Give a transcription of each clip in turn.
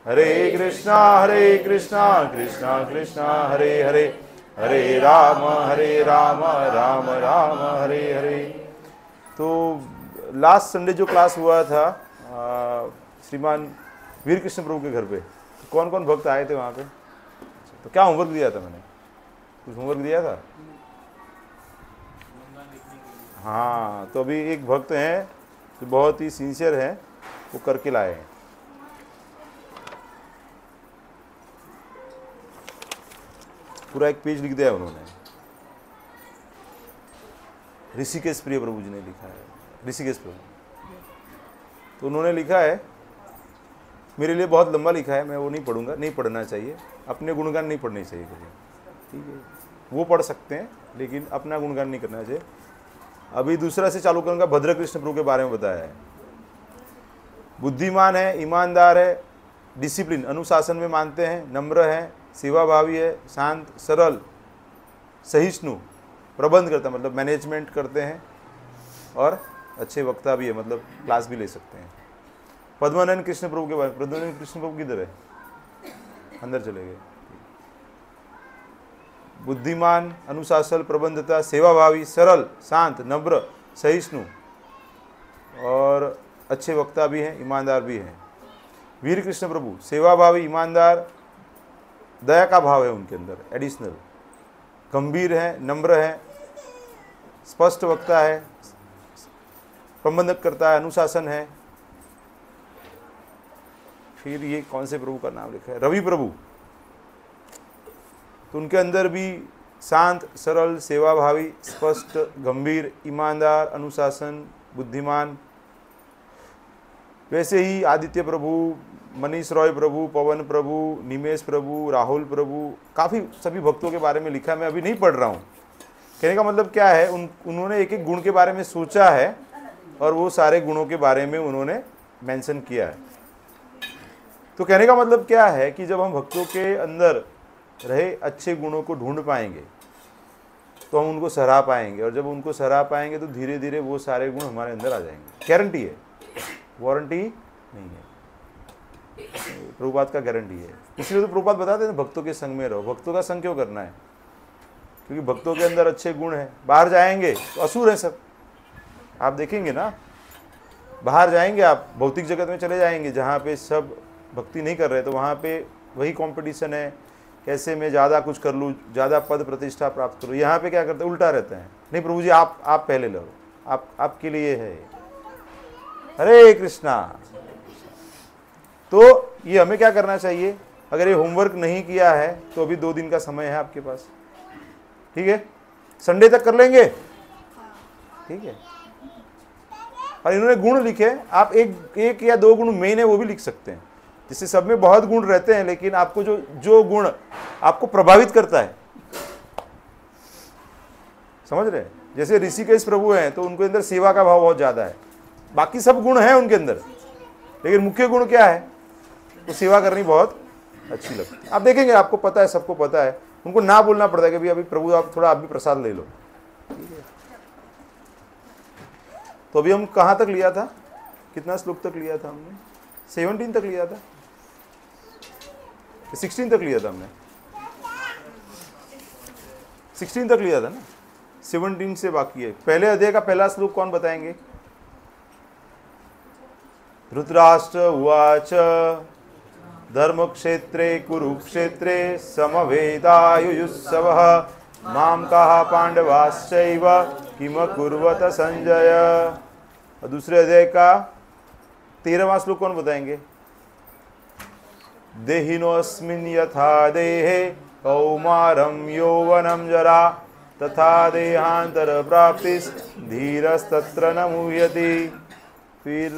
हरे कृष्णा कृष्णा कृष्णा हरे हरे, हरे राम राम राम हरे हरे। तो last Sunday जो class हुआ था श्रीमान वीर कृष्ण प्रभु के घर पे, तो कौन कौन भक्त आए थे वहाँ पे? तो क्या होमवर्क दिया था मैंने? कुछ होमवर्क दिया था? हाँ, तो अभी एक भक्त हैं जो बहुत ही सिंसियर हैं, वो करके लाए हैं। पूरा एक पेज लिख दिया उन्होंने। ऋषिकेश प्रिय प्रभु जी ने लिखा है, ऋषिकेश प्रभु। तो उन्होंने लिखा है, मेरे लिए बहुत लंबा लिखा है, मैं वो नहीं पढ़ूंगा, नहीं पढ़ना चाहिए, अपने गुणगान नहीं पढ़ने चाहिए कभी, ठीक है? वो पढ़ सकते हैं लेकिन अपना गुणगान नहीं करना चाहिए। अभी दूसरा से चालू करूंगा। भद्र कृष्ण प्रभु के बारे में बताया है। बुद्धिमान है, ईमानदार है, डिसिप्लिन अनुशासन में मानते हैं, नम्र है, सेवाभावी है, शांत, सरल, सहिष्णु, प्रबंध करता है मतलब मैनेजमेंट करते हैं, और अच्छे वक्ता भी है मतलब क्लास भी ले सकते हैं। पद्मानंद कृष्ण प्रभु के बारे में, पद्मानंद कृष्ण प्रभु किधर है? अंदर चले गए। बुद्धिमान, अनुशासन, प्रबंधता, सेवाभावी, सरल, शांत, नम्र, सहिष्णु और अच्छे वक्ता भी हैं, ईमानदार भी हैं। वीर कृष्ण प्रभु सेवाभावी, ईमानदार, दया का भाव है उनके अंदर एडिशनल, गंभीर है, नम्र है, स्पष्ट वक्ता है, प्रबंधक करता है, अनुशासन है। फिर ये कौन से प्रभु का नाम लिखा है? रवि प्रभु। तो उनके अंदर भी शांत, सरल, सेवाभावी, स्पष्ट, गंभीर, ईमानदार, अनुशासन, बुद्धिमान। वैसे ही आदित्य प्रभु, मनीष रॉय प्रभु, पवन प्रभु, निमेश प्रभु, राहुल प्रभु, काफ़ी सभी भक्तों के बारे में लिखा है। मैं अभी नहीं पढ़ रहा हूँ। कहने का मतलब क्या है, उन्होंने एक एक गुण के बारे में सोचा है और वो सारे गुणों के बारे में उन्होंने मेंशन किया है। तो कहने का मतलब क्या है कि जब हम भक्तों के अंदर रहे अच्छे गुणों को ढूंढ पाएंगे तो हम उनको सराह पाएंगे, और जब उनको सराह पाएंगे तो धीरे धीरे वो सारे गुण हमारे अंदर आ जाएंगे। गारंटी है, वारंटी नहीं है, प्रभुपाद का गारंटी है। इसलिए तो प्रभुपाद बताते हैं भक्तों के संग में रहो। भक्तों का संग क्यों करना है? क्योंकि भक्तों के अंदर अच्छे गुण हैं। बाहर जाएंगे तो असुर हैं सब, आप देखेंगे ना। बाहर जाएंगे आप, भौतिक जगत में चले जाएंगे जहाँ पे सब भक्ति नहीं कर रहे, तो वहाँ पे वही कंपटीशन है, कैसे मैं ज़्यादा कुछ कर लूँ, ज़्यादा पद प्रतिष्ठा प्राप्त करूँ। यहाँ पे क्या करते हैं? उल्टा रहते हैं। नहीं प्रभु जी आप पहले लो, आपके लिए है। हरे कृष्णा। तो ये हमें क्या करना चाहिए? अगर ये होमवर्क नहीं किया है तो अभी 2 दिन का समय है आपके पास, ठीक है? संडे तक कर लेंगे, ठीक है? और इन्होंने गुण लिखे, आप एक या 2 गुण मेन है वो भी लिख सकते हैं। जिससे सब में बहुत गुण रहते हैं, लेकिन आपको जो गुण आपको प्रभावित करता है, समझ रहे हैं? जैसे ऋषिकेश प्रभु हैं तो उनके अंदर सेवा का भाव बहुत ज्यादा है। बाकी सब गुण हैं उनके अंदर, लेकिन मुख्य गुण क्या है? तो सेवा करनी बहुत अच्छी लगती है। आप देखेंगे, आपको पता है, सबको पता है, उनको ना बोलना पड़ता है कि भाई अभी प्रभु आप थोड़ा, आप भी प्रसाद ले लो, ठीक है? तो अभी हम कहाँ तक लिया था? कितना श्लोक तक लिया था हमने? 17 तक लिया था, 16 तक लिया था हमने, 16 तक लिया था ना, 17 से बाकी है। पहले अध्याय का पहला श्लोक कौन बताएंगे? धृतराष्ट्र उवाच धर्मक्षेत्रे कुरुक्षेत्रे समवेदायुयुत्सवः मां कहा पांडवाश्चैव किम कुर्वत संजय। और दूसरे अध्याय का 13वां श्लोक कौन बताएंगे? देहिनोऽस्मिन् यथा देहे कौमारं यौवनं जरा तथा देहांतर प्राप्तिस् धीरस्तत्र न मुह्यति। फिर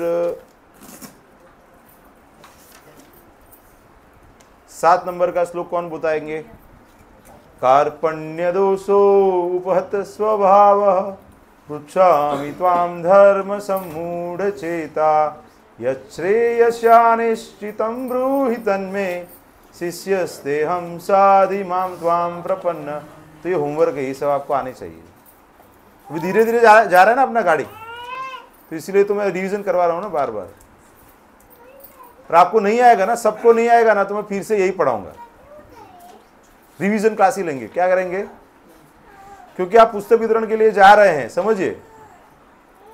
7 नंबर का श्लोक कौन बताएंगे? कार्पण्य दोषो उपहत स्वभावः पृच्छामि त्वां धर्म सम्मूढ़ चेता यच्छ्रेयस्यानिश्चितं ब्रूहि तन्मे शिष्यस्तेऽहं साधि मां त्वां प्रपन्न। तो ये होमवर्क है, ये सब आपको आने चाहिए। अभी धीरे धीरे जा रहा है ना अपना गाड़ी, तो इसलिए तो मैं रिवीजन करवा रहा हूँ ना बार बार। और आपको नहीं आएगा ना, सबको नहीं आएगा ना, तो मैं फिर से यही पढ़ाऊंगा, रिवीजन क्लास ही लेंगे। क्या करेंगे? क्योंकि आप पुस्तक वितरण के लिए जा रहे हैं, समझिए।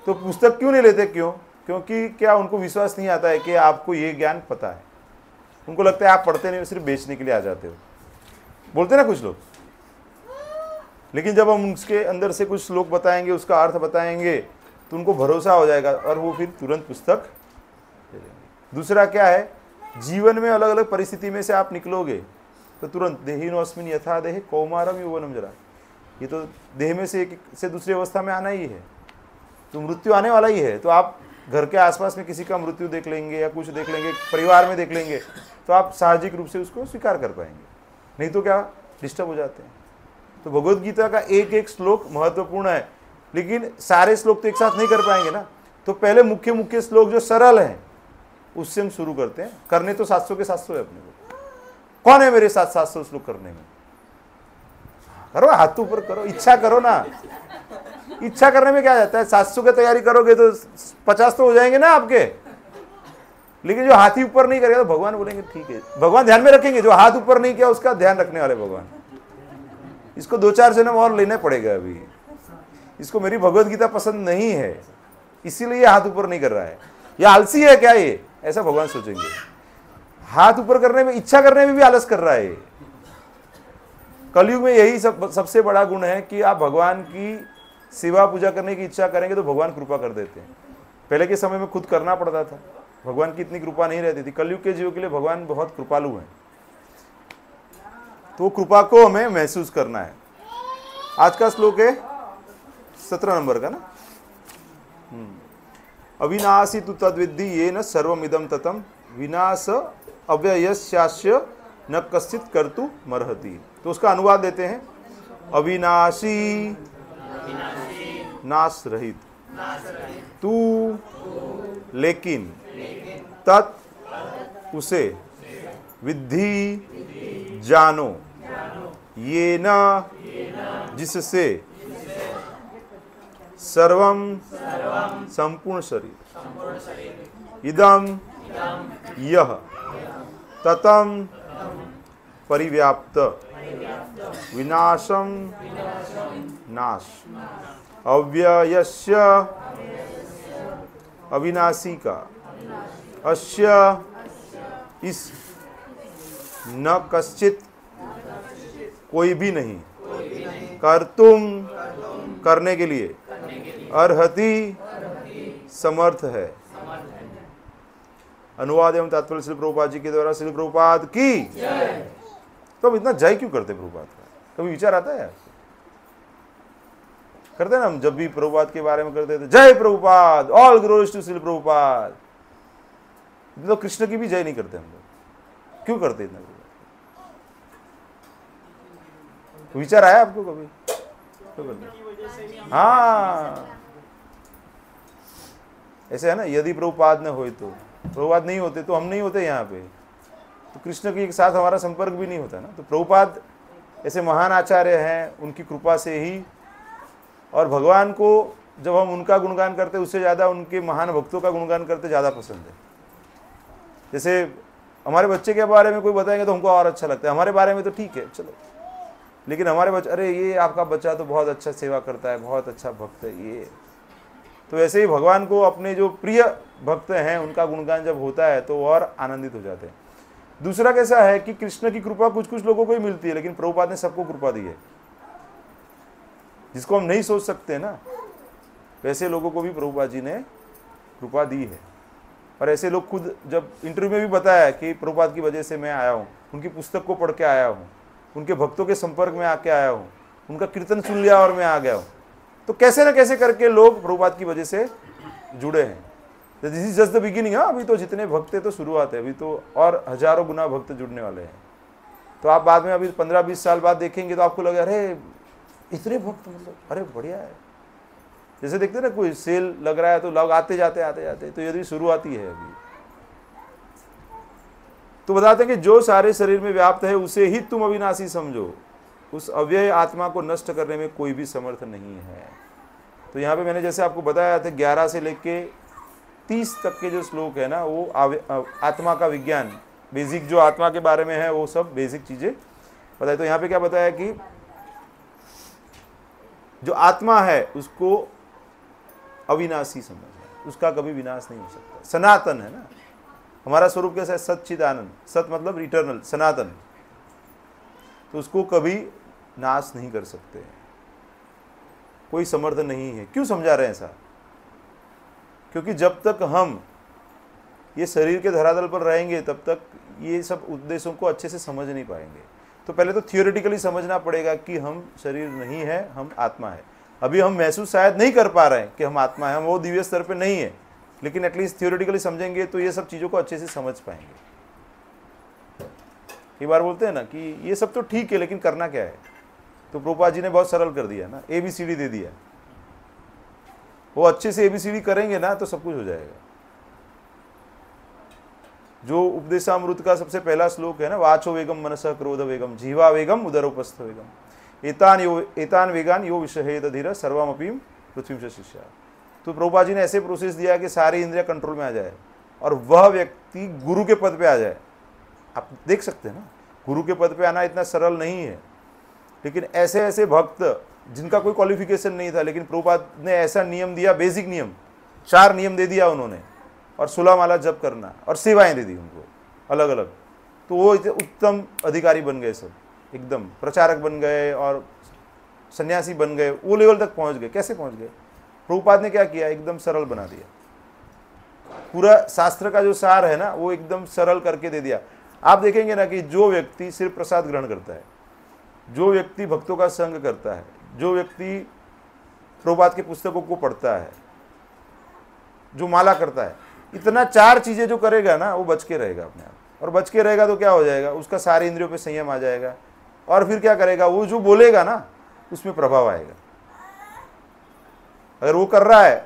तो पुस्तक क्यों नहीं लेते? क्यों? क्योंकि क्या उनको विश्वास नहीं आता है कि आपको ये ज्ञान पता है। उनको लगता है आप पढ़ते नहीं, सिर्फ बेचने के लिए आ जाते हो, बोलते ना कुछ लोग। लेकिन जब हम उसके अंदर से कुछ श्लोक बताएंगे, उसका अर्थ बताएंगे, तो उनको भरोसा हो जाएगा और वो फिर तुरंत पुस्तक ले लेंगे। दूसरा क्या है, जीवन में अलग अलग परिस्थिति में से आप निकलोगे तो तुरंत देहिनोऽस्मिन् यथा देहे कौमारम यौवनम जरा, ये तो देह में से एक से दूसरी अवस्था में आना ही है, तो मृत्यु आने वाला ही है। तो आप घर के आसपास में किसी का मृत्यु देख लेंगे या कुछ देख लेंगे, परिवार में देख लेंगे, तो आप साहजिक रूप से उसको स्वीकार कर पाएंगे, नहीं तो क्या डिस्टर्ब हो जाते हैं। तो भगवद गीता का एक एक श्लोक महत्वपूर्ण है, लेकिन सारे श्लोक तो एक साथ नहीं कर पाएंगे ना। तो पहले मुख्य मुख्य श्लोक जो सरल हैं उससे हम शुरू करते हैं। करने तो 700 के 700 है अपने को। कौन है मेरे साथ 700 श्लोक करने में? करो, हाथ ऊपर करो, इच्छा करो ना। इच्छा करने में क्या जाता है? 700 की तैयारी करोगे तो 50 तो हो जाएंगे ना आपके। लेकिन जो हाथ ही ऊपर नहीं करेगा तो भगवान बोलेंगे ठीक है। भगवान ध्यान में रखेंगे, जो हाथ ऊपर नहीं किया उसका ध्यान रखने वाले भगवान। इसको 2-4 जन्म और लेना पड़ेगा अभी। इसको मेरी भगवद गीता पसंद नहीं है, इसीलिए हाथ ऊपर नहीं कर रहा है। या आलसी है क्या ये, ऐसा भगवान सोचेंगे। हाथ ऊपर करने में, इच्छा करने में भी आलस कर रहा है। कलयुग में यही सबसे बड़ा गुण है कि आप भगवान की सेवा पूजा करने की इच्छा करेंगे तो भगवान कृपा कर देते हैं। पहले के समय में खुद करना पड़ता था, भगवान की इतनी कृपा नहीं रहती थी। कलयुग के जीवों के लिए भगवान बहुत कृपालु हैं, तो कृपा को हमें महसूस करना है। आज का श्लोक है 17 नंबर का ना। अविनाशी तु तद्विद्धि येन सर्वमिदं ततं विनाश अव्ययस्यास्य न कश्चित् कर्तुमर्हति। तो उसका अनुवाद देते हैं, अविनाशी नाश रहित, तू लेकिन, तत् उसे, विद्धि जानो, ये न जिससे, सर्वम संपूर्ण शरीर, इदम यह, ततम परिव्याप्त, विनाशम नाश, अव्ययस्य अविनाशी का, अस्य इस, न कश्चित कोई भी नहीं, कर्तुम करने के लिए, अर्हति समर्थ है। अनुवाद एवं तात्पर्य श्री प्रभुपाद जी के द्वारा। श्री प्रभुपाद की। तो अब इतना जय क्यों करते प्रभुपाद का? कभी विचार आता है आपको? करते हैं ना हम, जब भी प्रभुपाद के बारे में करते थे, जय Prabhupada, all glories to Shri Prabhupada. तो कृष्ण की भी जय नहीं करते हम लोग, क्यों करते इतना? विचार आया आपको कभी? हाँ, ऐसे है ना, यदि प्रभुपाद न होए तो, प्रभुपाद नहीं होते तो हम नहीं होते यहाँ पे, तो कृष्ण के साथ हमारा संपर्क भी नहीं होता ना। तो प्रभुपाद ऐसे महान आचार्य हैं, उनकी कृपा से ही। और भगवान को जब हम उनका गुणगान करते, उससे ज़्यादा उनके महान भक्तों का गुणगान करते ज़्यादा पसंद है। जैसे हमारे बच्चे के बारे में कोई बताएंगे तो हमको और अच्छा लगता है। हमारे बारे में तो ठीक है चलो, लेकिन हमारे बच्चे, अरे ये आपका बच्चा तो बहुत अच्छा सेवा करता है, बहुत अच्छा भक्त है ये। तो ऐसे ही भगवान को अपने जो प्रिय भक्त हैं उनका गुणगान जब होता है तो और आनंदित हो जाते हैं। दूसरा कैसा है कि कृष्ण की कृपा कुछ कुछ लोगों को ही मिलती है, लेकिन प्रभुपाद ने सबको कृपा दी है, जिसको हम नहीं सोच सकते ना, वैसे लोगों को भी प्रभुपाद जी ने कृपा दी है। और ऐसे लोग खुद जब इंटरव्यू में भी बताया कि प्रभुपाद की वजह से मैं आया हूँ, उनकी पुस्तक को पढ़ के आया हूँ, उनके भक्तों के संपर्क में आके आया हूँ, उनका कीर्तन सुन लिया और मैं आ गया हूँ। तो कैसे ना कैसे करके लोग प्रभुपाद की वजह से जुड़े हैं। This is just the beginning. अभी तो जितने भक्त है तो शुरुआत है, अभी तो और हजारों गुना भक्त जुड़ने वाले हैं। तो आप बाद में अभी 15-20 साल बाद देखेंगे तो आपको लगे अरे इतने भक्त, मतलब अरे बढ़िया है। जैसे देखते ना कोई सेल लग रहा है तो लोग आते जाते, तो यदि शुरुआती है अभी। तो बताते हैं कि जो सारे शरीर में व्याप्त है उसे ही तुम अविनाशी समझो, उस अव्यय आत्मा को नष्ट करने में कोई भी समर्थ नहीं है। तो यहाँ पे मैंने जैसे आपको बताया था 11 से लेके 30 तक के जो श्लोक है ना वो आत्मा का विज्ञान, बेसिक जो आत्मा के बारे में है वो सब बेसिक चीजें बताए। तो यहाँ पे क्या बताया कि जो आत्मा है उसको अविनाशी समझना, उसका कभी विनाश नहीं हो सकता, सनातन है ना। हमारा स्वरूप कैसा है? सच्चिदानंद, सत मतलब इटर्नल, सनातन, तो उसको कभी नाश नहीं कर सकते, कोई समर्थ नहीं है। क्यों समझा रहे हैं ऐसा? क्योंकि जब तक हम ये शरीर के धरातल पर रहेंगे तब तक ये सब उद्देश्यों को अच्छे से समझ नहीं पाएंगे। तो पहले तो थियोरेटिकली समझना पड़ेगा कि हम शरीर नहीं है, हम आत्मा है। अभी हम महसूस शायद नहीं कर पा रहे हैं कि हम आत्मा है, हम वो दिव्य स्तर पे नहीं है, लेकिन एटलीस्ट थियोरेटिकली समझेंगे तो ये सब चीज़ों को अच्छे से समझ पाएंगे। कई बार बोलते हैं ना कि ये सब तो ठीक है लेकिन करना क्या है, तो प्रभुपाद जी ने बहुत सरल कर दिया ना, ABCD दे दिया। वो अच्छे से ABCD करेंगे ना तो सब कुछ हो जाएगा। जो उपदेशामृत का सबसे पहला श्लोक है ना, वाचो वेगम मनसा क्रोध वेगम जीवा वेगम उदरोपस्थ वेगम एतान वेगान यो विषहेत धीर सर्वमपि पृथ्वी से शिष्या। तो प्रभुपाद जी ने ऐसे प्रोसेस दिया कि सारी इंद्रिया कंट्रोल में आ जाए और वह व्यक्ति गुरु के पद पे आ जाए। आप देख सकते हैं ना, गुरु के पद पे आना इतना सरल नहीं है, लेकिन ऐसे ऐसे भक्त जिनका कोई क्वालिफिकेशन नहीं था, लेकिन प्रभुपाद ने ऐसा नियम दिया, बेसिक नियम 4 नियम दे दिया उन्होंने, और 16 माला जप करना और सेवाएं दे दी उनको अलग अलग। तो वो उत्तम अधिकारी बन गए, सब एकदम प्रचारक बन गए और सन्यासी बन गए, वो लेवल तक पहुंच गए। कैसे पहुंच गए? प्रभुपाद ने क्या किया? एकदम सरल बना दिया। पूरा शास्त्र का जो सार है ना वो एकदम सरल करके दे दिया। आप देखेंगे ना कि जो व्यक्ति सिर्फ प्रसाद ग्रहण करता है, जो व्यक्ति भक्तों का संग करता है, जो व्यक्ति प्रभुपाद के पुस्तकों को पढ़ता है, जो माला करता है, इतना 4 चीजें जो करेगा ना वो बच के रहेगा अपने आप। और बच के रहेगा तो क्या हो जाएगा? उसका सारे इंद्रियों पे संयम आ जाएगा, और फिर क्या करेगा? वो जो बोलेगा ना उसमें प्रभाव आएगा। अगर वो कर रहा है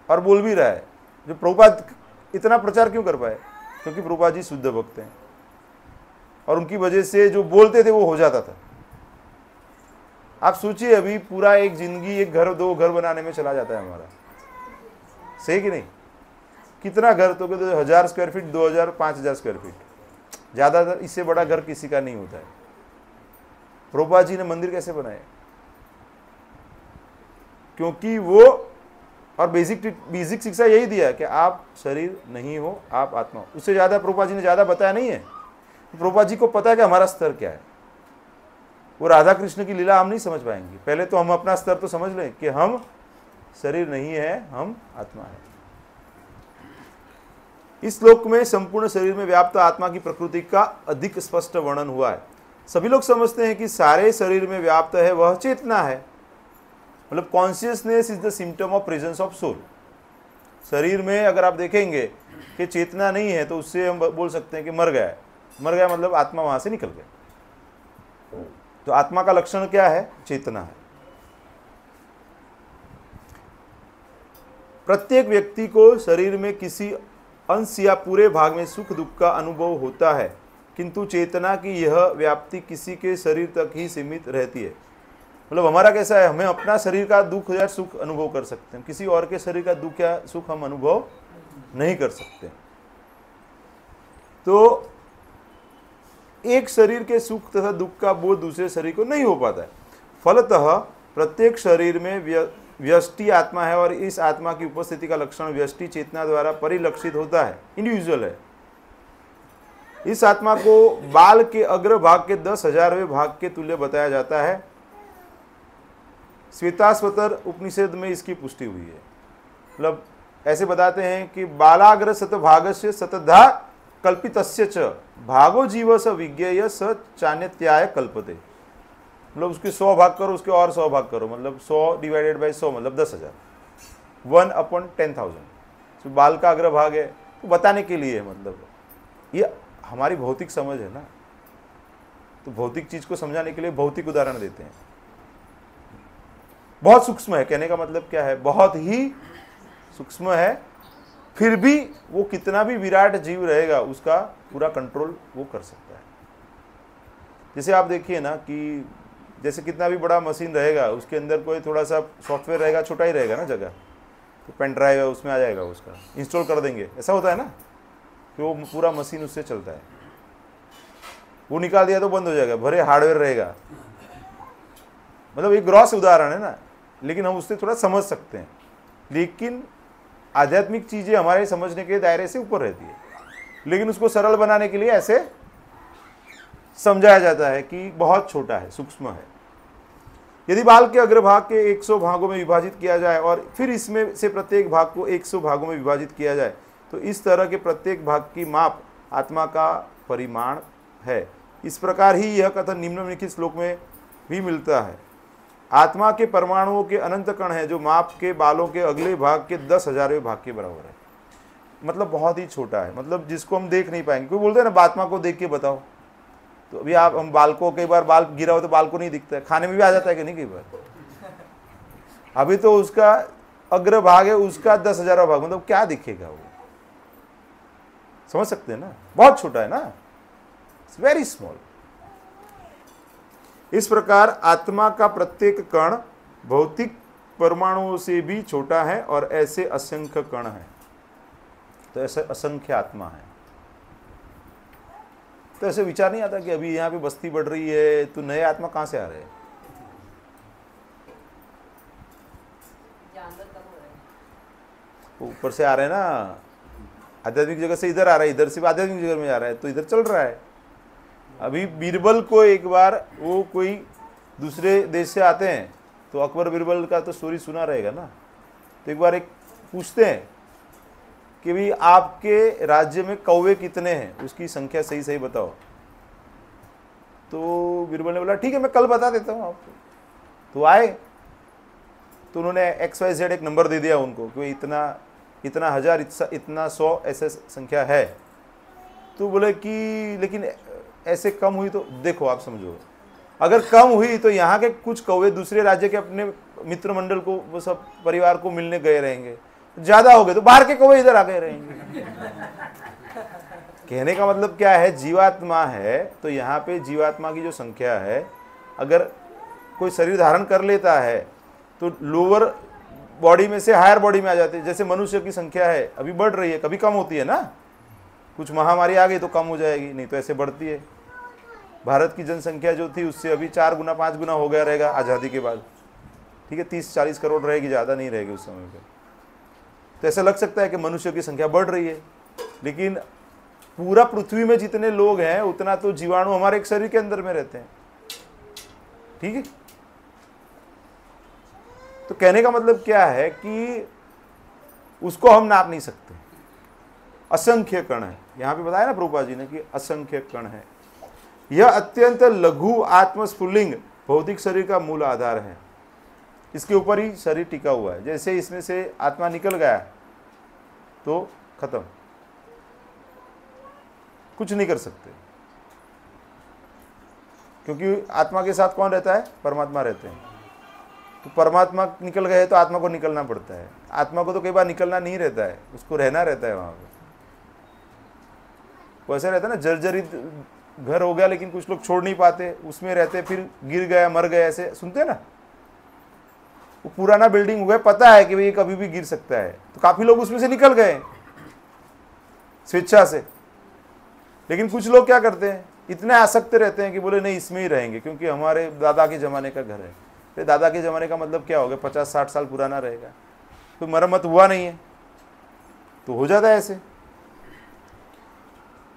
और बोल भी रहा है, जो प्रभुपाद इतना प्रचार क्यों कर पाए? क्योंकि प्रभुपाद जी शुद्ध भक्त हैं और उनकी वजह से जो बोलते थे वो हो जाता था। आप सोचिए, अभी पूरा एक जिंदगी एक घर 2 घर बनाने में चला जाता है हमारा, सही कि नहीं? कितना घर? तो 1000 स्क्वायर फीट, 2000, 5000 स्क्वायर फीट, ज़्यादातर इससे बड़ा घर किसी का नहीं होता है। प्रभुपाद जी ने मंदिर कैसे बनाए? क्योंकि वो, और बेसिक शिक्षा यही दिया है कि आप शरीर नहीं हो, आप आत्मा हो। उससे ज़्यादा प्रभुपाद जी ने ज़्यादा बताया नहीं है। प्रभुपाद जी को पता है कि हमारा स्तर क्या है। वो राधा कृष्ण की लीला हम नहीं समझ पाएंगे, पहले तो हम अपना स्तर तो समझ लें कि हम शरीर नहीं है, हम आत्मा है। इस श्लोक में संपूर्ण शरीर में व्याप्त आत्मा की प्रकृति का अधिक स्पष्ट वर्णन हुआ है। सभी लोग समझते हैं कि सारे शरीर में व्याप्त है वह चेतना है, मतलब consciousness is the symptom of presence of soul. शरीर में अगर आप देखेंगे कि चेतना नहीं है तो उससे हम बोल सकते हैं कि मर गया है। मर गया मतलब आत्मा वहां से निकल गया। तो आत्मा का लक्षण क्या है? चेतना है। प्रत्येक व्यक्ति को शरीर में किसी अंश या पूरे भाग में सुख दुख का अनुभव होता है, किंतु चेतना की यह व्याप्ति किसी के शरीर तक ही सीमित रहती है। मतलब हमारा कैसा है, हमें अपना शरीर का दुख या सुख अनुभव कर सकते हैं, किसी और के शरीर का दुख या सुख हम अनुभव नहीं कर सकते। तो एक शरीर के सुख तथा दुख का बोध दूसरे शरीर को नहीं हो पाता है। फलतः प्रत्येक शरीर में व्यष्टि आत्मा है और इस आत्मा की उपस्थिति का लक्षण व्यष्टि चेतना द्वारा परिलक्षित होता है, इंडिविजुअल है। इस आत्मा को बाल के अग्र भाग के 10,000वें भाग के तुल्य बताया जाता है। श्वेताश्वतर उपनिषद में इसकी पुष्टि हुई है। मतलब ऐसे बताते हैं कि बालाग्र शतभागस्य शतधा कल्पितस्य च भागो जीव स विज्ञेय स चान्यत्याय कल्पते। मतलब उसके 100 भाग करो, उसके और 100 भाग करो, मतलब 100 डिवाइडेड बाई 100 मतलब 10,000, 1/10,000। तो बाल का अग्र भाग है, तो बताने के लिए, मतलब ये हमारी भौतिक समझ है ना, तो भौतिक चीज को समझाने के लिए भौतिक उदाहरण देते हैं। बहुत सूक्ष्म है, कहने का मतलब क्या है, बहुत ही सूक्ष्म है, फिर भी वो कितना भी विराट जीव रहेगा उसका पूरा कंट्रोल वो कर सकता है। जैसे आप देखिए ना कि जैसे कितना भी बड़ा मशीन रहेगा उसके अंदर कोई थोड़ा सा सॉफ्टवेयर रहेगा, छोटा ही रहेगा ना जगह, तो पेन ड्राइव है उसमें आ जाएगा, उसका इंस्टॉल कर देंगे, ऐसा होता है ना कि वो पूरा मशीन उससे चलता है। वो निकाल दिया तो बंद हो जाएगा, भरे हार्डवेयर रहेगा। मतलब एक ग्रॉस उदाहरण है ना, लेकिन हम उससे थोड़ा समझ सकते हैं। लेकिन आध्यात्मिक चीजें हमारे समझने के दायरे से ऊपर रहती है, लेकिन उसको सरल बनाने के लिए ऐसे समझाया जाता है कि बहुत छोटा है, सूक्ष्म है। यदि बाल के अग्रभाग के 100 भागों में विभाजित किया जाए और फिर इसमें से प्रत्येक भाग को 100 भागों में विभाजित किया जाए, तो इस तरह के प्रत्येक भाग की माप आत्मा का परिमाण है। इस प्रकार ही यह कथन निम्नलिखित श्लोक में भी मिलता है। आत्मा के परमाणुओं के अनंत कण है जो माप के बालों के अगले भाग के 10,000वें भाग के बराबर है। मतलब बहुत ही छोटा है, मतलब जिसको हम देख नहीं पाएंगे। कोई बोलते हैं ना आत्मा को देख के बताओ, तो अभी आप हम बाल को, कई बार बाल गिरा हो तो बाल को नहीं दिखता है, खाने में भी आ जाता है कि नहीं कई बार। अभी तो उसका अग्र भाग है, उसका 10,000वां भाग, मतलब क्या दिखेगा वो, समझ सकते हैं ना, बहुत छोटा है ना, इट्स वेरी स्मॉल। इस प्रकार आत्मा का प्रत्येक कण भौतिक परमाणुओं से भी छोटा है और ऐसे असंख्य कण हैं, तो ऐसे असंख्य आत्मा है। तो ऐसे विचार नहीं आता कि अभी यहाँ पे बस्ती बढ़ रही है तो नए आत्मा कहाँ से आ रहे हैं? ऊपर से आ रहे हैं ना, आध्यात्मिक जगह से इधर आ रहा है, इधर से आध्यात्मिक जगह में जा रहा है, तो इधर चल रहा है। अभी बीरबल को एक बार वो कोई दूसरे देश से आते हैं, तो अकबर बीरबल का तो स्टोरी सुना रहेगा ना, तो एक बार एक पूछते हैं कि भाई आपके राज्य में कौवे कितने हैं, उसकी संख्या सही सही बताओ। तो बीरबल ने बोला ठीक है मैं कल बता देता हूँ आपको। तो आए तो उन्होंने XYZ एक नंबर दे दिया उनको कि इतना इतना हजार इतना 100 ऐसे संख्या है। तो बोले कि लेकिन ऐसे कम हुई, तो देखो आप समझो, अगर कम हुई तो यहाँ के कुछ कौवे दूसरे राज्य के अपने मित्र मंडल को, वो सब परिवार को मिलने गए रहेंगे, ज्यादा हो गए तो बाहर के कौवे इधर आ गए रहेंगे। कहने का मतलब क्या है, जीवात्मा है तो यहाँ पे जीवात्मा की जो संख्या है, अगर कोई शरीर धारण कर लेता है तो लोअर बॉडी में से हायर बॉडी में आ जाते हैं। जैसे मनुष्य की संख्या है अभी बढ़ रही है, कभी कम होती है ना, कुछ महामारी आ गई तो कम हो जाएगी, नहीं तो ऐसे बढ़ती है। भारत की जनसंख्या जो थी उससे अभी 4 गुना 5 गुना हो गया रहेगा आज़ादी के बाद, ठीक है, 30-40 करोड़ रहेगी, ज़्यादा नहीं रहेगी उस समय पे। तो ऐसा लग सकता है कि मनुष्य की संख्या बढ़ रही है, लेकिन पूरा पृथ्वी में जितने लोग हैं उतना तो जीवाणु हमारे एक शरीर के अंदर में रहते हैं, ठीक है। तो कहने का मतलब क्या है कि उसको हम नाप नहीं सकते, असंख्य कण है। यहां पे बताया ना प्रभुपाद जी ने कि असंख्य कण है। यह अत्यंत लघु आत्मस्फुल्लिंग भौतिक शरीर का मूल आधार है, इसके ऊपर ही शरीर टिका हुआ है। जैसे इसमें से आत्मा निकल गया तो खत्म, कुछ नहीं कर सकते, क्योंकि आत्मा के साथ कौन रहता है, परमात्मा रहते हैं। तो परमात्मा निकल गए तो आत्मा को निकलना पड़ता है। आत्मा को तो कई बार निकलना नहीं रहता है, उसको रहना रहता है वहां पर। वैसे रहता है ना, जर्जरित घर हो गया लेकिन कुछ लोग छोड़ नहीं पाते, उसमें रहते, फिर गिर गया मर गए, ऐसे सुनते हैं ना। वो पुराना बिल्डिंग हो गया, पता है कि भाई कभी भी गिर सकता है, तो काफी लोग उसमें से निकल गए स्वेच्छा से। लेकिन कुछ लोग क्या करते हैं, इतने आसक्त रहते हैं कि बोले नहीं इसमें ही रहेंगे, क्योंकि हमारे दादा के जमाने का घर है। तो दादा के जमाने का मतलब क्या हो गया, 50-60 साल पुराना रहेगा, तो मरम्मत हुआ नहीं है, तो हो जाता है ऐसे।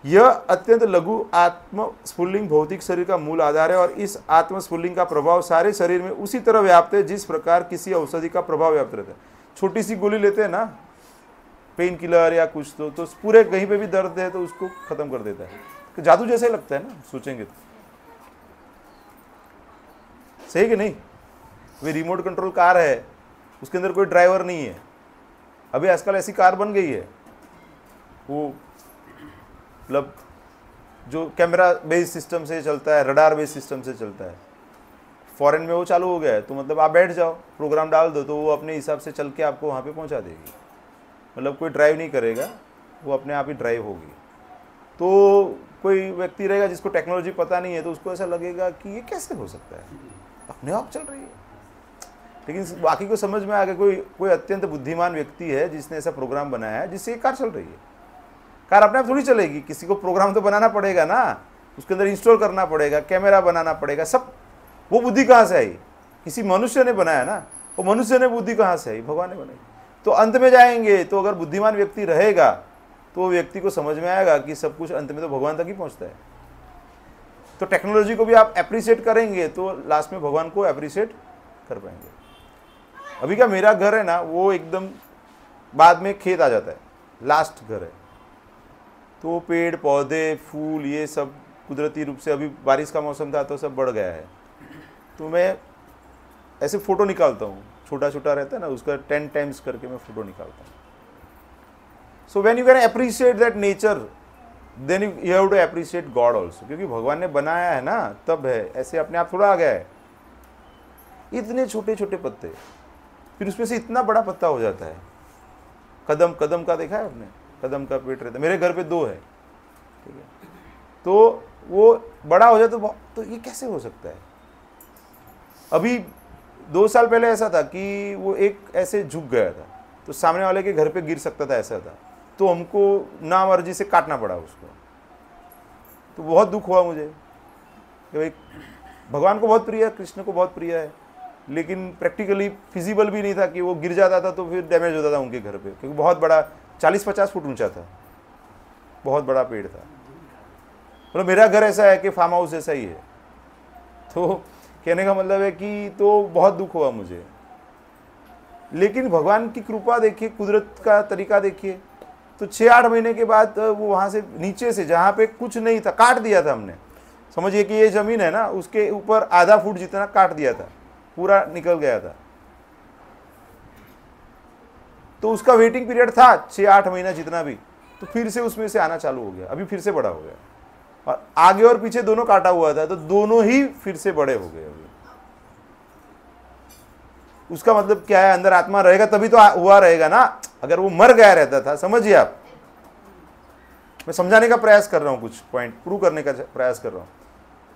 यह अत्यंत लघु आत्मस्फुल्लिंग भौतिक शरीर का मूल आधार है और इस आत्मस्फुल्लिंग का प्रभाव सारे शरीर में उसी तरह व्याप्त है जिस प्रकार किसी औषधि का प्रभाव व्याप्त रहता है। छोटी सी गोली लेते हैं ना, पेन किलर या कुछ, तो पूरे कहीं पे भी दर्द है तो उसको खत्म कर देता है। तो जादू जैसे लगता है ना, सोचेंगे तो, सही कि नहीं। वे रिमोट कंट्रोल कार है, उसके अंदर कोई ड्राइवर नहीं है। अभी आजकल ऐसी कार बन गई है, वो मतलब जो कैमरा बेस्ड सिस्टम से चलता है, रडार बेस्ड सिस्टम से चलता है। फॉरेन में वो चालू हो गया है, तो मतलब आप बैठ जाओ, प्रोग्राम डाल दो, तो वो अपने हिसाब से चल के आपको वहाँ पे पहुँचा देगी। मतलब कोई ड्राइव नहीं करेगा, वो अपने आप ही ड्राइव होगी। तो कोई व्यक्ति रहेगा जिसको टेक्नोलॉजी पता नहीं है, तो उसको ऐसा लगेगा कि ये कैसे हो सकता है, अपने आप चल रही है। लेकिन बाकी को समझ में आ गया कोई कोई अत्यंत बुद्धिमान व्यक्ति है जिसने ऐसा प्रोग्राम बनाया है जिससे ये कार चल रही है। कार अपने आप थोड़ी चलेगी, किसी को प्रोग्राम तो बनाना पड़ेगा ना, उसके अंदर इंस्टॉल करना पड़ेगा, कैमरा बनाना पड़ेगा, सब। वो बुद्धि कहाँ से आई? किसी मनुष्य ने बनाया ना। वो मनुष्य ने बुद्धि कहाँ से आई? भगवान ने बनाई। तो अंत में जाएंगे तो अगर बुद्धिमान व्यक्ति रहेगा तो वो व्यक्ति को समझ में आएगा कि सब कुछ अंत में तो भगवान तक ही पहुँचता है। तो टेक्नोलॉजी को भी आप अप्रिशिएट करेंगे तो लास्ट में भगवान को अप्रिशिएट कर पाएंगे। अभी का मेरा घर है ना, वो एकदम बाद में खेत आ जाता है, लास्ट घर है। तो पेड़ पौधे फूल ये सब कुदरती रूप से, अभी बारिश का मौसम था तो सब बढ़ गया है। तो मैं ऐसे फ़ोटो निकालता हूँ, छोटा छोटा रहता है ना, उसका 10 टाइम्स करके मैं फ़ोटो निकालता हूँ। So when you can appreciate that nature then you have to appreciate God also, क्योंकि भगवान ने बनाया है ना, तब है। ऐसे अपने आप थोड़ा आ गया है। इतने छोटे छोटे पत्ते, फिर उसमें से इतना बड़ा पत्ता हो जाता है। कदम, कदम का देखा है आपने? कदम का पेड़ रहता है, मेरे घर पे 2 है, ठीक है। तो वो बड़ा हो जाए तो ये कैसे हो सकता है? अभी 2 साल पहले ऐसा था कि वो एक ऐसे झुक गया था तो सामने वाले के घर पे गिर सकता था, ऐसा था। तो हमको ना मर्जी से काटना पड़ा उसको। तो बहुत दुख हुआ मुझे कि भाई भगवान को बहुत प्रिय है, कृष्ण को बहुत प्रिय है, लेकिन प्रैक्टिकली फिजिबल भी नहीं था कि वो गिर जाता था तो फिर डैमेज होता था उनके घर पे, क्योंकि बहुत बड़ा 40-50 फुट ऊंचा था, बहुत बड़ा पेड़ था। मतलब मेरा घर ऐसा है कि फार्म हाउस जैसा ही है। तो कहने का मतलब है कि तो बहुत दुख हुआ मुझे। लेकिन भगवान की कृपा देखिए, कुदरत का तरीका देखिए। तो 6-8 महीने के बाद वो वहाँ से नीचे से, जहाँ पे कुछ नहीं था, काट दिया था हमने। समझिए कि ये ज़मीन है ना, उसके ऊपर आधा फुट जितना काट दिया था, पूरा निकल गया था। तो उसका वेटिंग पीरियड था 6-8 महीना जितना भी। तो फिर से उसमें से आना चालू हो गया, अभी फिर से बड़ा हो गया। और आगे और पीछे दोनों काटा हुआ था, तो दोनों ही फिर से बड़े हो गए अभी। उसका मतलब क्या है? अंदर आत्मा रहेगा तभी तो हुआ रहेगा ना। अगर वो मर गया रहता था, समझिए आप, मैं समझाने का प्रयास कर रहा हूं, कुछ पॉइंट प्रूव करने का प्रयास कर रहा हूं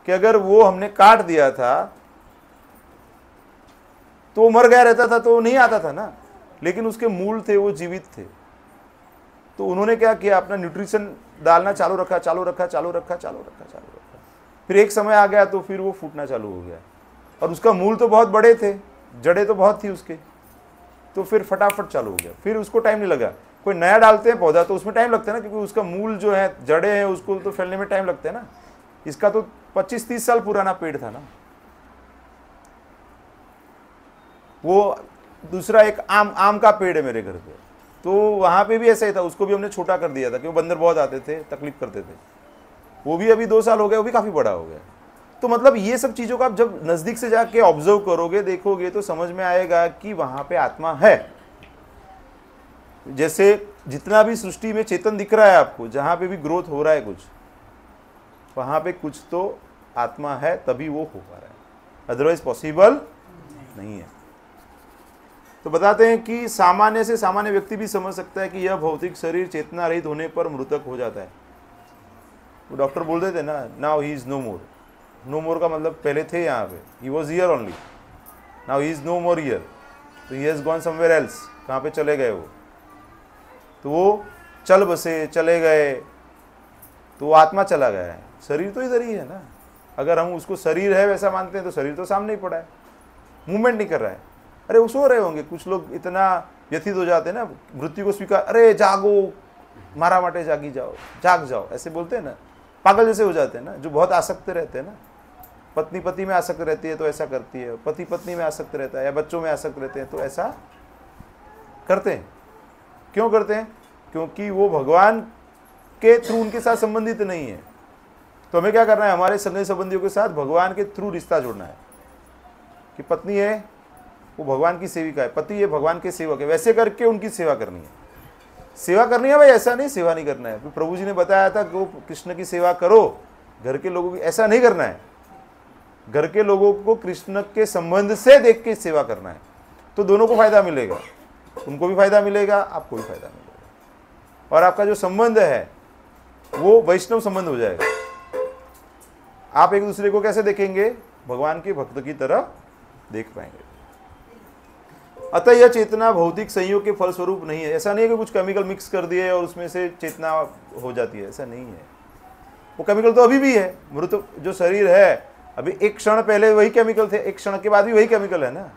कि अगर वो हमने काट दिया था तो वो मर गया रहता था तो नहीं आता था ना। लेकिन उसके मूल थे, वो जीवित थे। तो उन्होंने क्या किया? अपना न्यूट्रिशन डालना चालू रखा, चालू रखा, चालू रखा, चालू रखा, चालू रखा। फिर एक समय आ गया तो फिर वो फूटना चालू हो गया। और उसका मूल तो बहुत बड़े थे, जड़ें तो बहुत थी उसके, तो फिर फटाफट चालू हो गया। फिर उसको टाइम नहीं लगा। कोई नया डालते हैं पौधा तो उसमें टाइम लगता है ना, क्योंकि उसका मूल जो है, जड़ें हैं, उसको तो फैलने में टाइम लगता है ना। इसका तो 25-30 साल पुराना पेड़ था ना। वो दूसरा एक आम का पेड़ है मेरे घर पे, तो वहाँ पे भी ऐसा ही था। उसको भी हमने छोटा कर दिया था क्योंकि बंदर बहुत आते थे, तकलीफ करते थे। वो भी अभी 2 साल हो गए, वो भी काफ़ी बड़ा हो गया। तो मतलब ये सब चीज़ों का आप जब नज़दीक से जाके ऑब्जर्व करोगे, देखोगे, तो समझ में आएगा कि वहाँ पे आत्मा है। जैसे जितना भी सृष्टि में चेतन दिख रहा है आपको, जहाँ पे भी ग्रोथ हो रहा है कुछ, वहाँ पे कुछ तो आत्मा है, तभी वो हो पा रहा है, अदरवाइज पॉसिबल नहीं है। तो बताते हैं कि सामान्य से सामान्य व्यक्ति भी समझ सकता है कि यह भौतिक शरीर चेतना रहित होने पर मृतक हो जाता है। वो डॉक्टर बोल देते ना, now he is no more. No more का मतलब पहले थे यहाँ पे, he was here only, now he is no more here, तो he has gone somewhere else. कहाँ पे चले गए वो? तो वो चल बसे, चले गए, तो वो आत्मा चला गया है। शरीर तो इधर ही है ना। अगर हम उसको शरीर है वैसा मानते हैं तो शरीर तो सामने ही पड़ा है, मूवमेंट नहीं कर रहा है। अरे वो सो रहे होंगे, कुछ लोग इतना व्यथित हो जाते हैं ना मृत्यु को स्वीकार, अरे जागो, मारा माटे जागी जाओ, जाग जाओ, ऐसे बोलते हैं ना, पागल जैसे हो जाते हैं ना। जो बहुत आसक्त रहते हैं ना, पत्नी पति में आसक्त रहती है तो ऐसा करती है, पति पत्नी में आसक्त रहता है, या बच्चों में आसक्त रहते हैं तो ऐसा करते हैं। क्यों करते हैं? क्योंकि वो भगवान के थ्रू उनके साथ संबंधित नहीं है। तो हमें क्या करना है? हमारे संगी संबंधियों के साथ भगवान के थ्रू रिश्ता जोड़ना है। कि पत्नी है वो भगवान की सेविका है, पति है भगवान के सेवक है, वैसे करके उनकी सेवा करनी है। सेवा करनी है भाई, ऐसा नहीं सेवा नहीं करना है। प्रभु जी ने बताया था कि वो कृष्ण की सेवा करो, घर के लोगों की, ऐसा नहीं करना है। घर के लोगों को कृष्ण के संबंध से देख के सेवा करना है, तो दोनों को फायदा मिलेगा, उनको भी फायदा मिलेगा, आपको भी फायदा मिलेगा, और आपका जो संबंध है वो वैष्णव संबंध हो जाएगा। आप एक दूसरे को कैसे देखेंगे? भगवान के भक्त की तरह देख पाएंगे। अतः यह चेतना भौतिक संयोग के फलस्वरूप नहीं है। ऐसा नहीं है कि कुछ केमिकल मिक्स कर दिए और उसमें से चेतना हो जाती है, ऐसा नहीं है। वो केमिकल तो अभी भी है। मृत जो शरीर है, अभी एक क्षण पहले वही केमिकल थे, एक क्षण के बाद भी वही केमिकल है ना,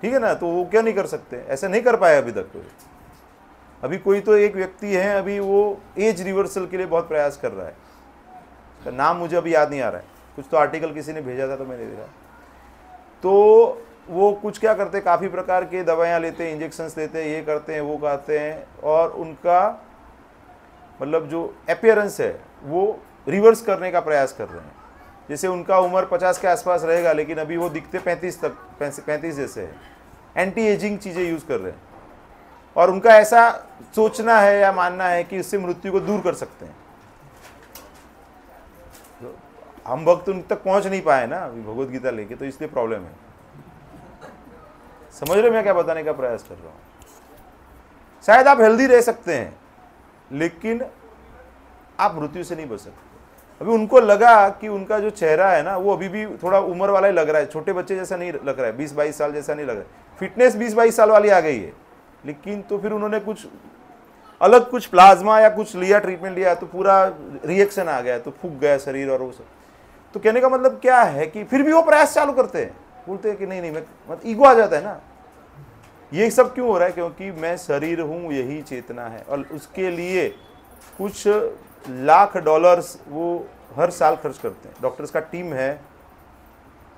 ठीक है ना। तो वो क्या नहीं कर सकते, ऐसा नहीं कर पाए अभी तक कोई। अभी कोई तो एक व्यक्ति है, अभी वो एज रिवर्सल के लिए बहुत प्रयास कर रहा है, तो नाम मुझे अभी याद नहीं आ रहा है, कुछ तो आर्टिकल किसी ने भेजा था तो मैंने देखा। तो वो कुछ क्या करते हैं, काफ़ी प्रकार के दवाइयाँ लेते हैं, इंजेक्शंस लेते हैं, ये करते हैं वो करते हैं, और उनका मतलब जो अपीयरेंस है वो रिवर्स करने का प्रयास कर रहे हैं। जैसे उनका उम्र 50 के आसपास रहेगा, लेकिन अभी वो दिखते 35 जैसे है। एंटी एजिंग चीज़ें यूज़ कर रहे हैं, और उनका ऐसा सोचना है या मानना है कि इससे मृत्यु को दूर कर सकते हैं। हम भक्त उन तक पहुंच नहीं पाए ना अभी भगवत गीता लेके, तो इसलिए प्रॉब्लम है। समझ रहे मैं क्या बताने का प्रयास कर रहा हूं? शायद आप हेल्दी रह सकते हैं, लेकिन आप मृत्यु से नहीं बच सकते। अभी उनको लगा कि उनका जो चेहरा है ना, वो अभी भी थोड़ा उम्र वाला ही लग रहा है, छोटे बच्चे जैसा नहीं लग रहा है, 20-22 साल जैसा नहीं लग रहा है। फिटनेस 20-22 साल वाली आ गई है, लेकिन तो फिर उन्होंने कुछ अलग, कुछ प्लाज्मा या कुछ लिया, ट्रीटमेंट लिया, तो पूरा रिएक्शन आ गया, तो फूक गया शरीर और वो सब। तो कहने का मतलब क्या है कि फिर भी वो प्रयास चालू करते हैं, बोलते हैं कि नहीं नहीं, मैं मतलब ईगो आ जाता है ना। ये सब क्यों हो रहा है? क्योंकि मैं शरीर हूँ, यही चेतना है, और उसके लिए कुछ लाख डॉलर्स वो हर साल खर्च करते हैं। डॉक्टर्स का टीम है,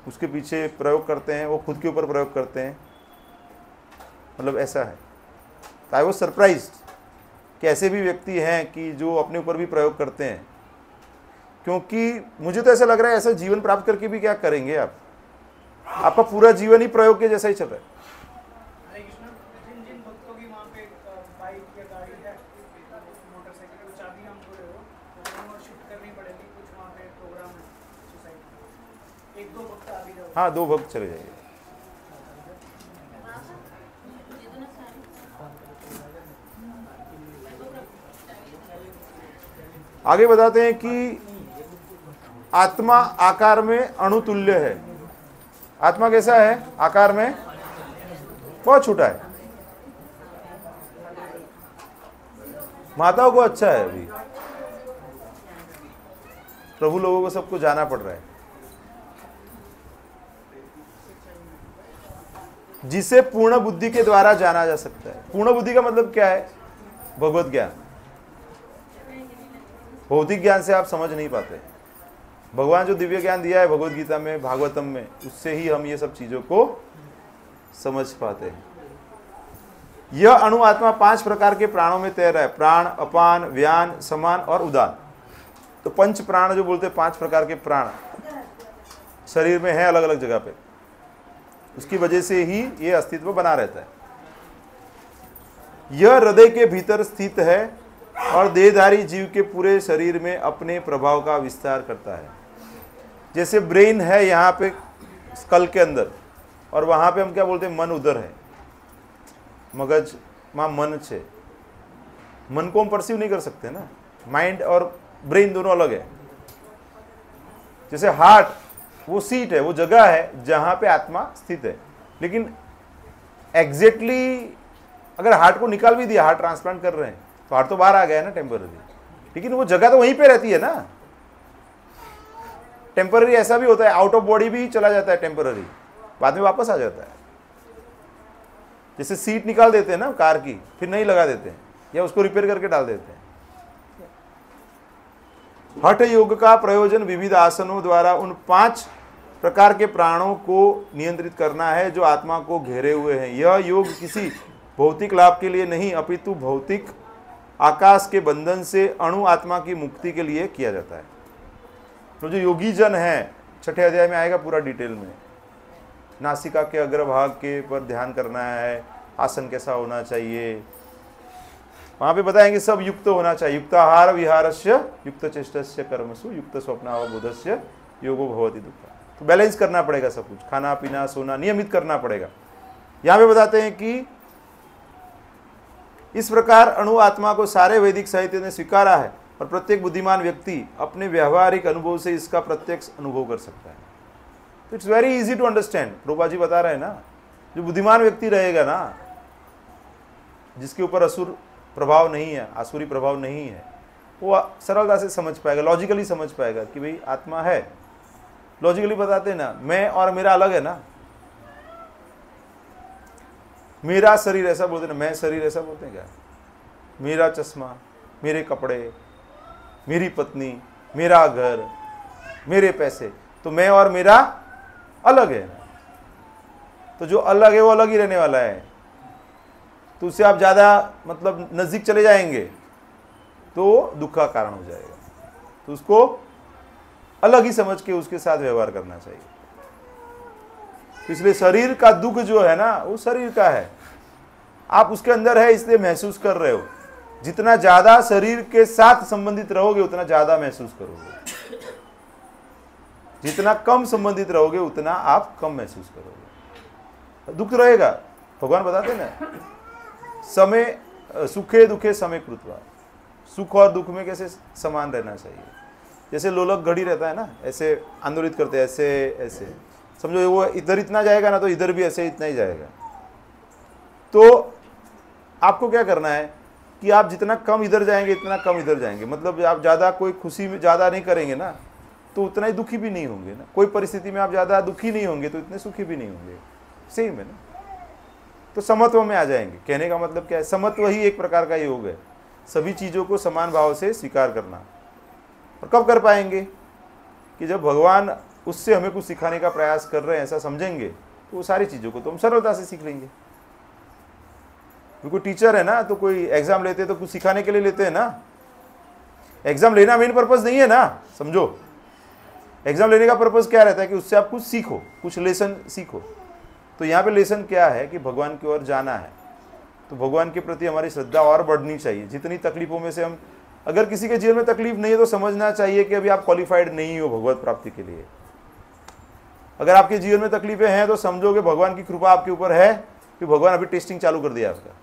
उसके पीछे प्रयोग करते हैं, वो खुद के ऊपर प्रयोग करते हैं, मतलब ऐसा है। तो आई वाज सरप्राइज्ड कि ऐसे भी व्यक्ति हैं कि जो अपने ऊपर भी प्रयोग करते हैं, क्योंकि मुझे तो ऐसा लग रहा है ऐसा जीवन प्राप्त करके भी क्या करेंगे आप? आपका पूरा जीवन ही प्रयोग के जैसा ही चल रहा है। जिन भक्तों की वहाँ पे बाइक या गाड़ी है, मोटरसाइकिल, कुछ चाबी हम बोले हो तो शिफ्ट करनी पड़ेगी, कुछ वहाँ पे प्रोग्राम है सोसाइटी में, 1-2 भक्त आ भी जाओ। हाँ, 2 भक्त चले जाइए। आगे बताते हैं कि आत्मा आकार में अणुतुल्य है। आत्मा कैसा है? आकार में बहुत छोटा है। माताओं को अच्छा है, अभी प्रभु लोगों को सबको जाना पड़ रहा है। जिसे पूर्ण बुद्धि के द्वारा जाना जा सकता है। पूर्ण बुद्धि का मतलब क्या है? भगवत ज्ञान। भौतिक ज्ञान से आप समझ नहीं पाते। भगवान जो दिव्य ज्ञान दिया है भगवत गीता में, भागवतम में, उससे ही हम ये सब चीजों को समझ पाते हैं। यह अणु आत्मा 5 प्रकार के प्राणों में तैर रहा है। प्राण, अपान, व्यान, समान और उदान। तो पंच प्राण जो बोलते हैं, 5 प्रकार के प्राण शरीर में है अलग अलग जगह पे, उसकी वजह से ही ये अस्तित्व बना रहता है। यह हृदय के भीतर स्थित है और देहधारी जीव के पूरे शरीर में अपने प्रभाव का विस्तार करता है। जैसे ब्रेन है यहाँ पे स्कल के अंदर, और वहाँ पे हम क्या बोलते हैं, मन उधर है, मगज माँ मन छे। मन को हम परसीव नहीं कर सकते ना, माइंड और ब्रेन दोनों अलग है। जैसे हार्ट वो सीट है, वो जगह है जहाँ पे आत्मा स्थित है, लेकिन एग्जैक्टली अगर हार्ट को निकाल भी दिया, हार्ट ट्रांसप्लांट कर रहे हैं, तो हार्ट तो बाहर आ गया है ना टेम्पररी, लेकिन वो जगह तो वहीं पे रहती है ना। टेम्पररी ऐसा भी होता है, आउट ऑफ बॉडी भी चला जाता है टेम्पररी, बाद में वापस आ जाता है। जैसे सीट निकाल देते हैं ना कार की, फिर नहीं लगा देते हैं या उसको रिपेयर करके डाल देते हैं। हठ योग का प्रयोजन विविध आसनों द्वारा उन 5 प्रकार के प्राणों को नियंत्रित करना है जो आत्मा को घेरे हुए हैं। यह योग किसी भौतिक लाभ के लिए नहीं, अपितु भौतिक आकाश के बंधन से अणु आत्मा की मुक्ति के लिए किया जाता है। तो जो योगी जन है, 6ठे अध्याय में आएगा पूरा डिटेल में। नासिका के अग्रभाग के पर ध्यान करना है, आसन कैसा होना चाहिए, वहां पे बताएंगे सब युक्त होना चाहिए। युक्त आहार विहारस्य, युक्त चेष्टस्य कर्मसु, युक्त स्वप्नावबोधस्य योगो भवति दुःख। तो बैलेंस करना पड़ेगा सब कुछ, खाना पीना सोना नियमित करना पड़ेगा। यहाँ पे बताते हैं कि इस प्रकार अणु आत्मा को सारे वैदिक साहित्य ने स्वीकारा है और प्रत्येक बुद्धिमान व्यक्ति अपने व्यवहारिक अनुभव से इसका प्रत्यक्ष अनुभव कर सकता है। तो it's very easy to understand. Prabhupad ji बता रहे हैं ना, जो बुद्धिमान व्यक्ति रहेगा ना, जिसके ऊपर असुर प्रभाव नहीं है, आसुरी प्रभाव नहीं है, वो सरलता से समझ पाएगा, लॉजिकली समझ पाएगा कि भाई आत्मा है। लॉजिकली बताते हैं ना, मैं और मेरा अलग है ना, मेरा शरीर ऐसा बोलते हैं ना, मैं शरीर ऐसा बोलते हैं क्या? मेरा चश्मा, मेरे कपड़े, मेरी पत्नी, मेरा घर, मेरे पैसे, तो मैं और मेरा अलग है। तो जो अलग है वो अलग ही रहने वाला है। तो उससे आप ज़्यादा मतलब नज़दीक चले जाएंगे तो दुख का कारण हो जाएगा। तो उसको अलग ही समझ के उसके साथ व्यवहार करना चाहिए। इसलिए शरीर का दुख जो है ना, वो शरीर का है, आप उसके अंदर है इसलिए महसूस कर रहे हो। जितना ज़्यादा शरीर के साथ संबंधित रहोगे उतना ज़्यादा महसूस करोगे, जितना कम संबंधित रहोगे उतना आप कम महसूस करोगे। दुख रहेगा। भगवान बताते ना, समय सुखे दुखे समय कृत्वा, सुख और दुख में कैसे समान रहना चाहिए। जैसे लोलक घड़ी रहता है ना, ऐसे आंदोलित करते हैं, ऐसे ऐसे समझो, वो इधर इतना जाएगा ना तो इधर भी ऐसे इतना ही जाएगा। तो आपको क्या करना है कि आप जितना कम इधर जाएंगे इतना कम इधर जाएंगे। मतलब आप ज़्यादा कोई खुशी में ज़्यादा नहीं करेंगे ना तो उतना ही दुखी भी नहीं होंगे ना। कोई परिस्थिति में आप ज़्यादा दुखी नहीं होंगे तो इतने सुखी भी नहीं होंगे। सेम है ना। तो समत्व में आ जाएंगे। कहने का मतलब क्या है? समत्व ही एक प्रकार का योग है, सभी चीज़ों को समान भाव से स्वीकार करना। और कब कर पाएंगे? कि जब भगवान उससे हमें कुछ सिखाने का प्रयास कर रहे हैं ऐसा समझेंगे तो वो सारी चीज़ों को तो हम सरलता से सीख लेंगे। कोई टीचर है ना, तो कोई एग्जाम लेते हैं तो कुछ सिखाने के लिए लेते हैं ना। एग्जाम लेना मेन पर्पस नहीं है ना, समझो। एग्जाम लेने का पर्पस क्या रहता है? कि उससे आप कुछ सीखो, कुछ लेसन सीखो। तो यहाँ पे लेसन क्या है? कि भगवान की ओर जाना है। तो भगवान के प्रति हमारी श्रद्धा और बढ़नी चाहिए। जितनी तकलीफों में से हम, अगर किसी के जीवन में तकलीफ नहीं है तो समझना चाहिए कि अभी आप क्वालिफाइड नहीं हो भगवत प्राप्ति के लिए। अगर आपके जीवन में तकलीफें हैं तो समझोगे भगवान की कृपा आपके ऊपर है कि भगवान अभी टेस्टिंग चालू कर दिया आपका।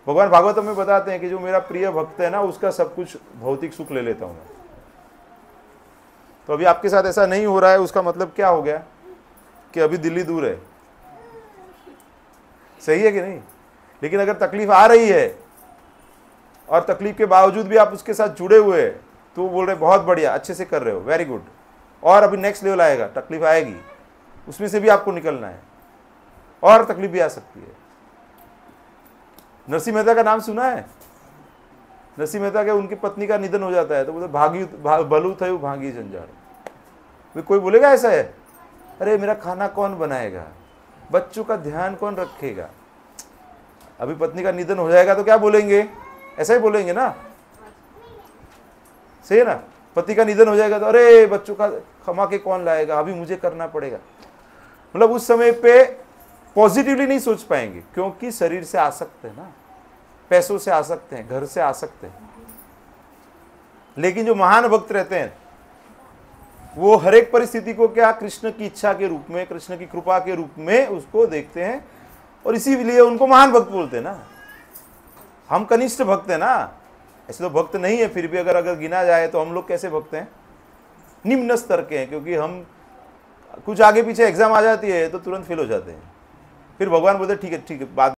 भगवान भागवतम में बताते हैं कि जो मेरा प्रिय भक्त है ना, उसका सब कुछ भौतिक सुख ले लेता हूं मैं। तो अभी आपके साथ ऐसा नहीं हो रहा है, उसका मतलब क्या हो गया? कि अभी दिल्ली दूर है। सही है कि नहीं? लेकिन अगर तकलीफ आ रही है और तकलीफ के बावजूद भी आप उसके साथ जुड़े हुए हैं तो बोल रहे बहुत बढ़िया, अच्छे से कर रहे हो, वेरी गुड। और अभी नेक्स्ट लेवल आएगा, तकलीफ आएगी, उसमें से भी आपको निकलना है और तकलीफ भी आ सकती है। नरसिंह मेहता का नाम सुना है? नरसिंह मेहता के उनकी पत्नी का निधन हो जाता है तो बोलते भलू थयु भागी जंजाड़। कोई बोलेगा ऐसा है? अरे मेरा खाना कौन बनाएगा, बच्चों का ध्यान कौन रखेगा? अभी पत्नी का निधन हो जाएगा तो क्या बोलेंगे? ऐसा ही बोलेंगे ना, सही है ना। पति का निधन हो जाएगा तो अरे बच्चों का कमा के कौन लाएगा, अभी मुझे करना पड़ेगा। मतलब उस समय पे पॉजिटिवली नहीं सोच पाएंगे क्योंकि शरीर से आसक्त है ना, पैसों से आसक्त हैं, घर से आसक्त हैं। लेकिन जो महान भक्त रहते हैं वो हर एक परिस्थिति को क्या कृष्ण की इच्छा के रूप में, कृष्ण की कृपा के रूप में उसको देखते हैं और इसीलिए उनको महान भक्त बोलते हैं ना। हम कनिष्ठ भक्त हैं ना, ऐसे तो भक्त नहीं है, फिर भी अगर गिना जाए तो हम लोग कैसे भक्त हैं? निम्न स्तर के हैं, क्योंकि हम कुछ आगे पीछे एग्जाम आ जाती है तो तुरंत फेल हो जाते हैं। फिर भगवान बोलते ठीक है बाद